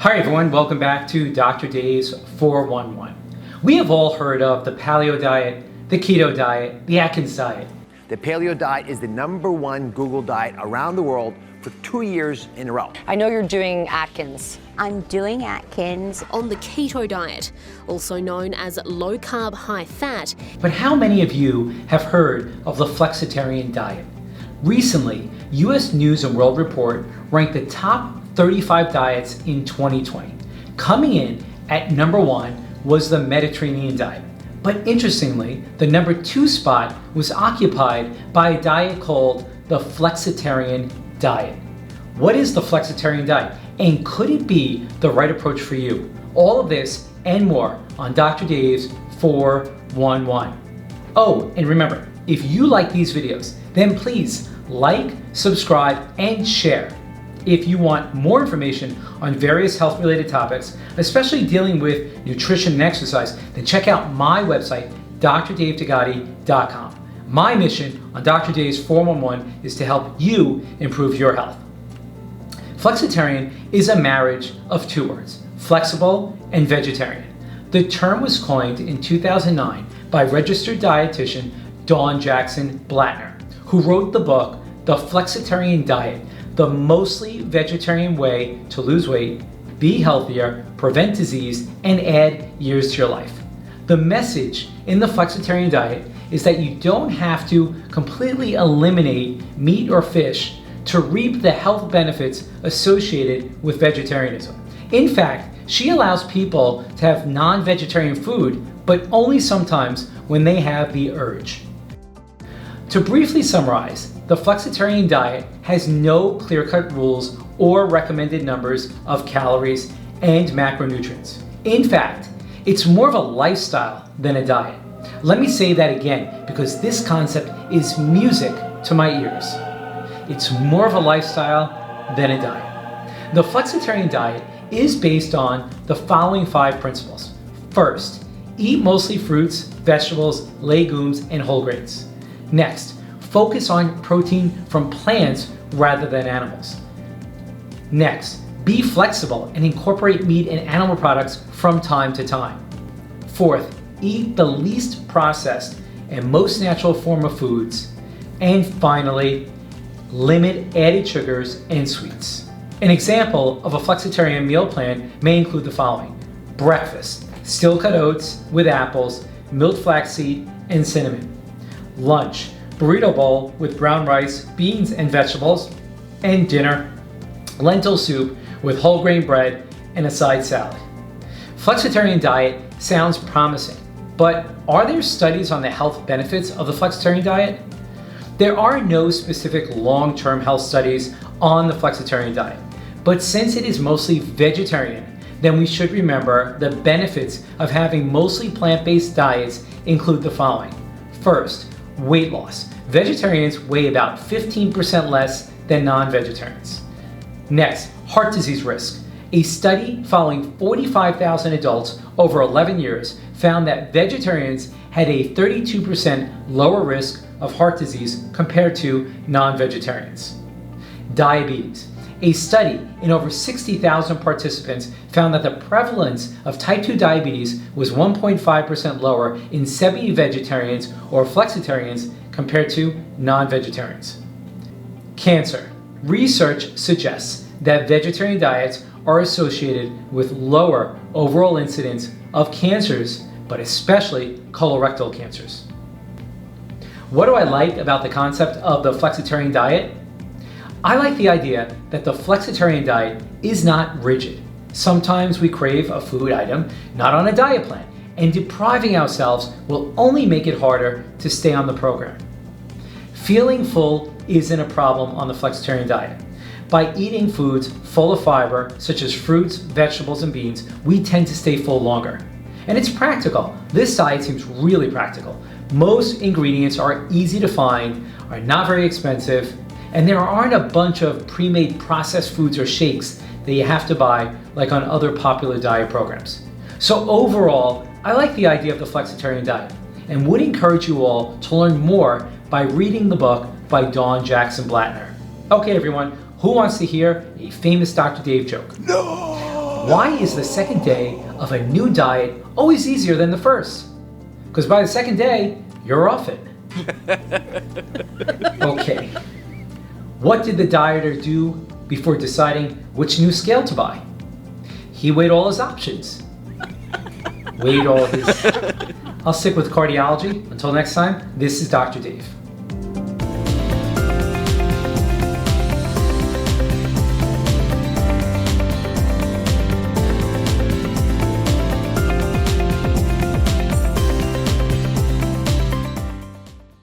Hi everyone, welcome back to Dr. Dave's 411. We have all heard of the paleo diet, the keto diet, the Atkins diet. The paleo diet is the #1 Google diet around the world for 2 years in a row. I know you're doing Atkins. I'm doing Atkins. On the keto diet, also known as low carb, high fat. But how many of you have heard of the Flexitarian diet? Recently, US News and World Report ranked the top 35 diets in 2020. Coming in at #1 was the Mediterranean diet. But interestingly, the #2 spot was occupied by a diet called the Flexitarian Diet. What is the Flexitarian diet? And could it be the right approach for you? All of this and more on Dr. Dave's 411. Oh, and remember, if you like these videos, then please like, subscribe, and share. If you want more information on various health-related topics, especially dealing with nutrition and exercise, then check out my website, drdavetagati.com. My mission on Dr. Dave's 411 is to help you improve your health. Flexitarian is a marriage of two words, flexible and vegetarian. The term was coined in 2009 by registered dietitian Dawn Jackson Blattner, who wrote the book, The Flexitarian Diet, the mostly vegetarian way to lose weight, be healthier, prevent disease, and add years to your life. The message in the Flexitarian diet is that you don't have to completely eliminate meat or fish to reap the health benefits associated with vegetarianism. In fact, she allows people to have non-vegetarian food, but only sometimes when they have the urge. To briefly summarize, the Flexitarian diet has no clear-cut rules or recommended numbers of calories and macronutrients. In fact, it's more of a lifestyle than a diet. Let me say that again because this concept is music to my ears. It's more of a lifestyle than a diet. The Flexitarian diet is based on the following 5 principles. First, eat mostly fruits, vegetables, legumes, and whole grains. Next, focus on protein from plants rather than animals. Next, be flexible and incorporate meat and animal products from time to time. Fourth, eat the least processed and most natural form of foods. And finally, limit added sugars and sweets. An example of a flexitarian meal plan may include the following. Breakfast, still cut oats with apples, milled flaxseed, and cinnamon. Lunch, burrito bowl with brown rice, beans, and vegetables. And dinner, lentil soup with whole grain bread and a side salad. Flexitarian diet sounds promising, but are there studies on the health benefits of the Flexitarian diet? There are no specific long-term health studies on the Flexitarian diet, but since it is mostly vegetarian, then we should remember the benefits of having mostly plant-based diets include the following. First, weight loss. Vegetarians weigh about 15% less than non-vegetarians. Next, heart disease risk. A study following 45,000 adults over 11 years found that vegetarians had a 32% lower risk of heart disease compared to non-vegetarians. Diabetes. A study in over 60,000 participants found that the prevalence of type 2 diabetes was 1.5% lower in semi-vegetarians or flexitarians compared to non-vegetarians. Cancer. Research suggests that vegetarian diets are associated with lower overall incidence of cancers, but especially colorectal cancers. What do I like about the concept of the flexitarian diet? I like the idea that the flexitarian diet is not rigid. Sometimes we crave a food item not on a diet plan, and depriving ourselves will only make it harder to stay on the program. Feeling full isn't a problem on the flexitarian diet. By eating foods full of fiber, such as fruits, vegetables, and beans, we tend to stay full longer. And it's practical. This diet seems really practical. Most ingredients are easy to find, are not very expensive, and there aren't a bunch of pre-made processed foods or shakes that you have to buy like on other popular diet programs. So overall, I like the idea of the flexitarian diet and would encourage you all to learn more by reading the book by Dawn Jackson Blattner. Okay everyone, who wants to hear a famous Dr. Dave joke? No! Why is the second day of a new diet always easier than the first? Because by the second day, you're off it. Okay. What did the dieter do before deciding which new scale to buy? He weighed all his options. Weighed all his... I'll stick with cardiology. Until next time, this is Dr. Dave.